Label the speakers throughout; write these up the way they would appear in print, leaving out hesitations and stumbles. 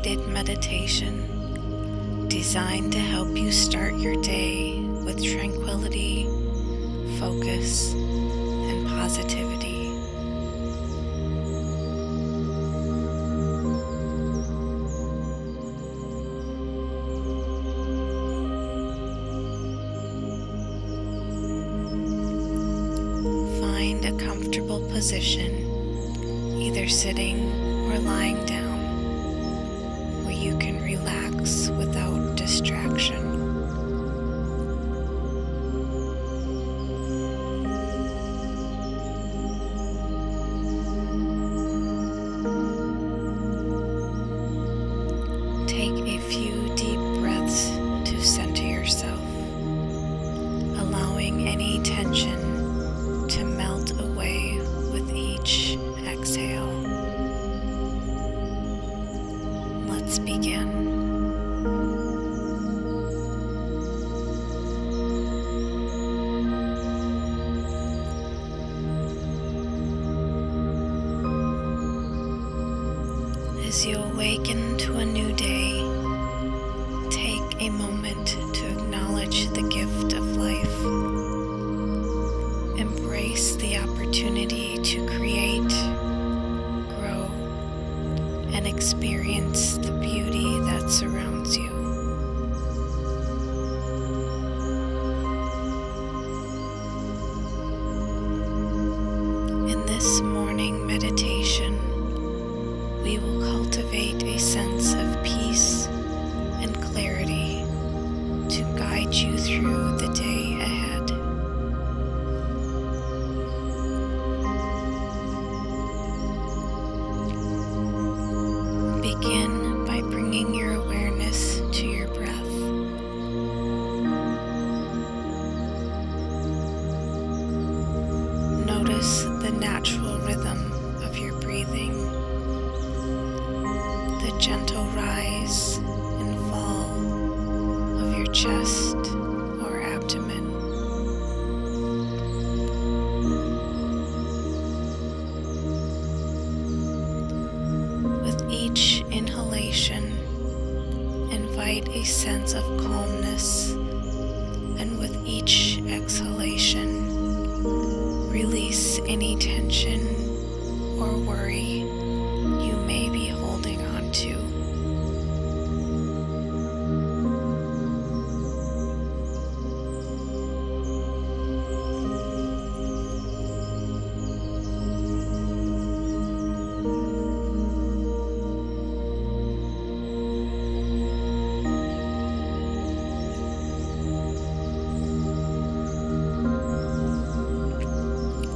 Speaker 1: guided meditation designed to help you start your day with tranquility, focus, and positivity. Find a comfortable position, either sitting or lying down, where you can relax without distraction. Take a few deep breaths to center yourself, allowing any tension to melt away with each exhale. Let's begin. As you awaken to a new day, take a moment to acknowledge the gift of life. Embrace the opportunity to create, grow, and experience the beauty that surrounds you. In this morning meditation, we will cultivate a sense of peace and clarity to guide you through the day ahead. Begin by bringing your awareness to your breath. Notice the natural rhythm of your breathing, the gentle rise and fall of your chest or abdomen. With each inhalation, invite a sense of calmness, and with each exhalation, release any tension or worry you may be holding on to.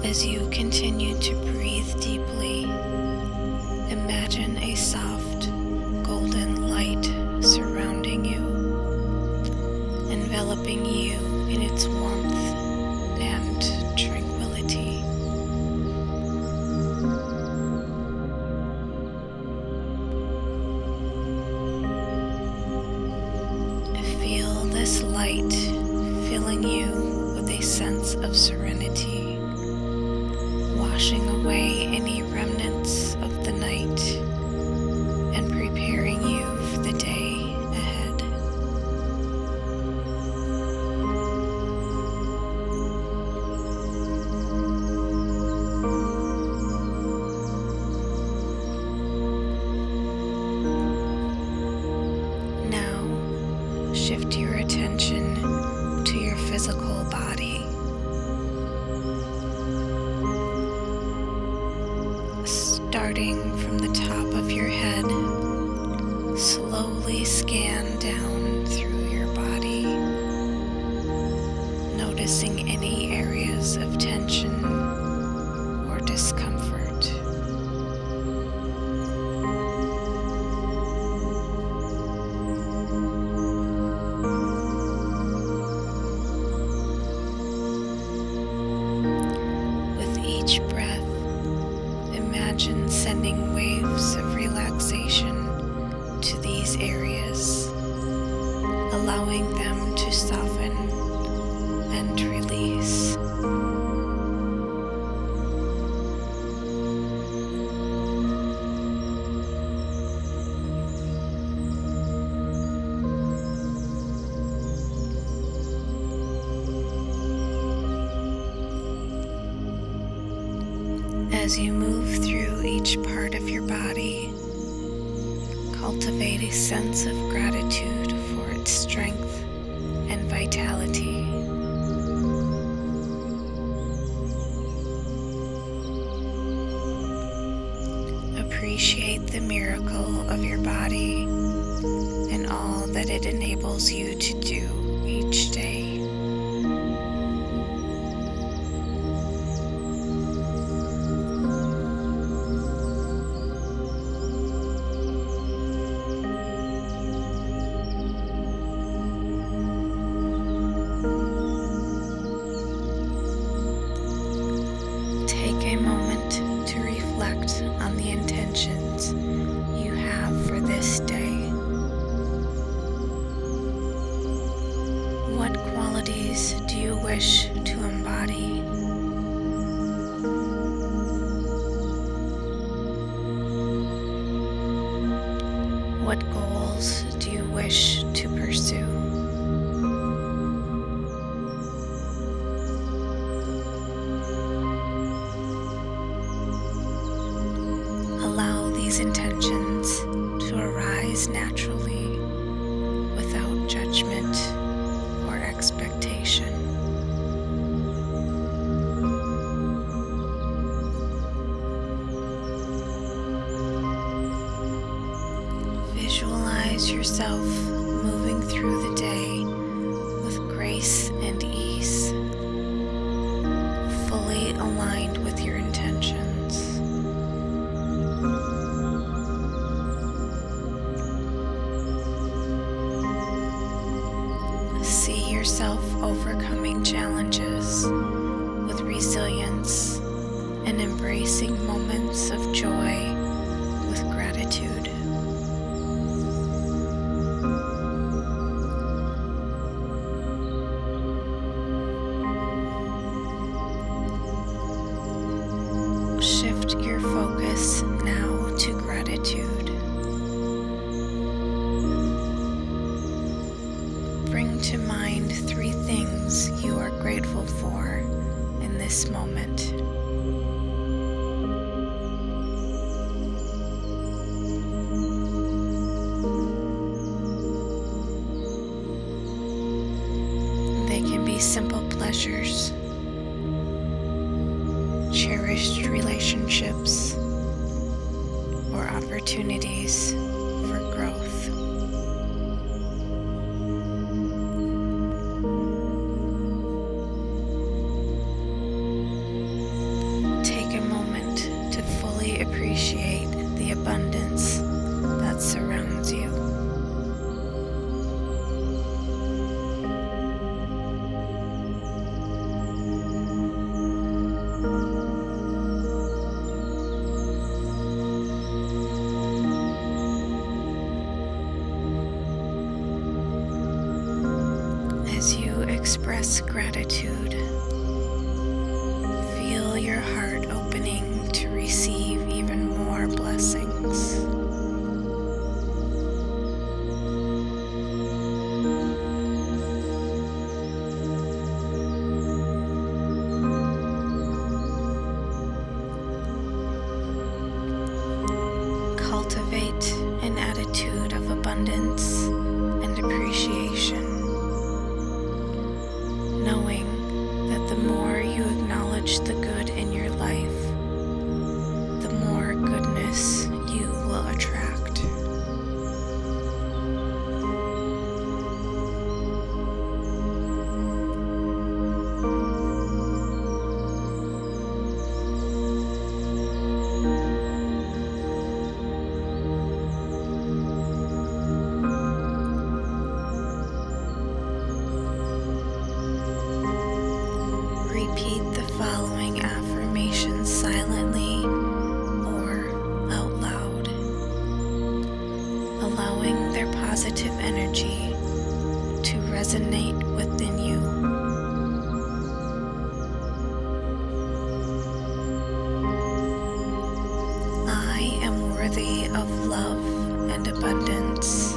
Speaker 1: As you continue to breathe deeply, imagine a soft, golden light surrounding you, enveloping you in its warmth and tranquility. Feel this light filling you with a sense of serenity, washing away any remnants of the night and preparing you for the day ahead. Now, shift your attention to your physical body. Starting from the top of your head, slowly scan down through your body, noticing any areas of tension or discomfort. With each breath, imagine sending waves of relaxation to these areas, allowing them to soften and release. As you move through each part of your body, cultivate a sense of gratitude for its strength and vitality. Appreciate the miracle of your body and all that it enables you to do each day. Take a moment to reflect on the intentions you have for this day. What qualities do you wish to embody? What goals do you wish to pursue? Allow these intentions to arise naturally without judgment or expectation. Visualize yourself moving through the day with grace and ease, fully aligned with your intentions. See yourself overcoming challenges with resilience and embracing moments of joy with gratitude. Shift your focus now to gratitude. Bring to mind 3 things you are grateful for in this moment. They can be simple pleasures, cherished relationships, or opportunities for growth. Take a moment to fully appreciate the abundance that surrounds you. As you express gratitude, feel your heart opening to receive even more blessings. Cultivate an attitude of abundance and appreciation, knowing that the more you acknowledge the good in your life, the more goodness you will attract. Repeat the following affirmations silently or out loud, allowing their positive energy to resonate within you. I am worthy of love and abundance.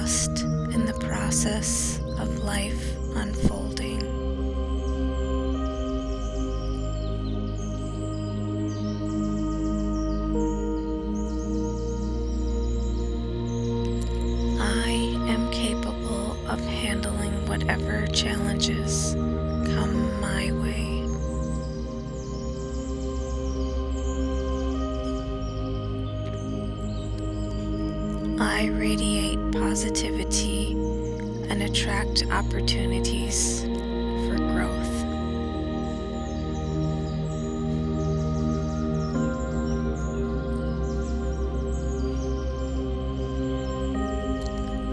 Speaker 1: trust in the process of life unfolding. I am capable of handling whatever challenges come my way. I radiate positivity and attract opportunities for growth.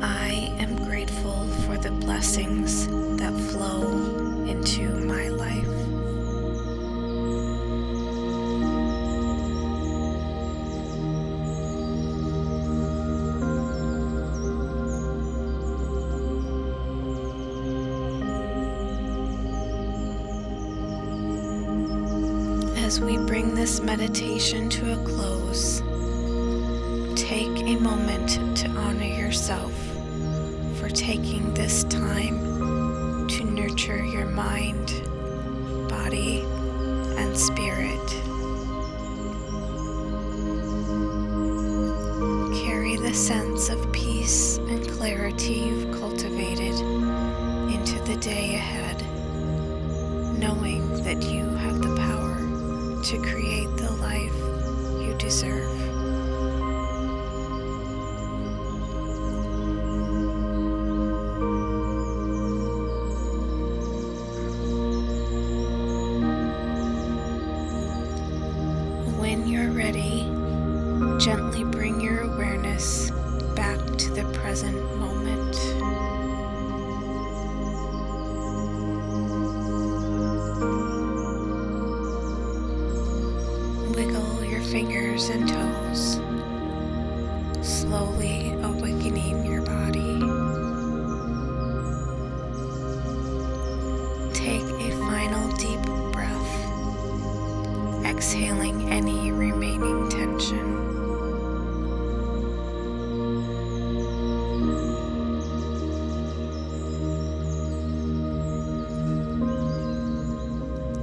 Speaker 1: I am grateful for the blessings that flow into my life. As we bring this meditation to a close, take a moment to honor yourself for taking this time to nurture your mind, body, and spirit. Carry the sense of peace and clarity you've cultivated into the day ahead, knowing that you have the power to create the life you deserve. When you're ready, gently bring your awareness back to the present moment. Wiggle your fingers and toes, slowly awakening your body. Take a final deep breath, exhaling any remaining tension.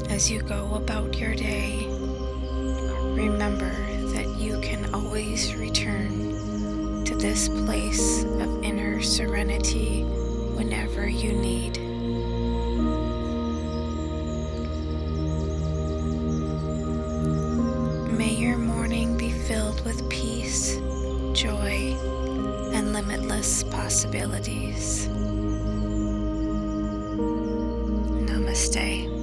Speaker 1: As you go about your day, remember that you can always return to this place of inner serenity whenever you need. May your morning be filled with peace, joy, and limitless possibilities. Namaste.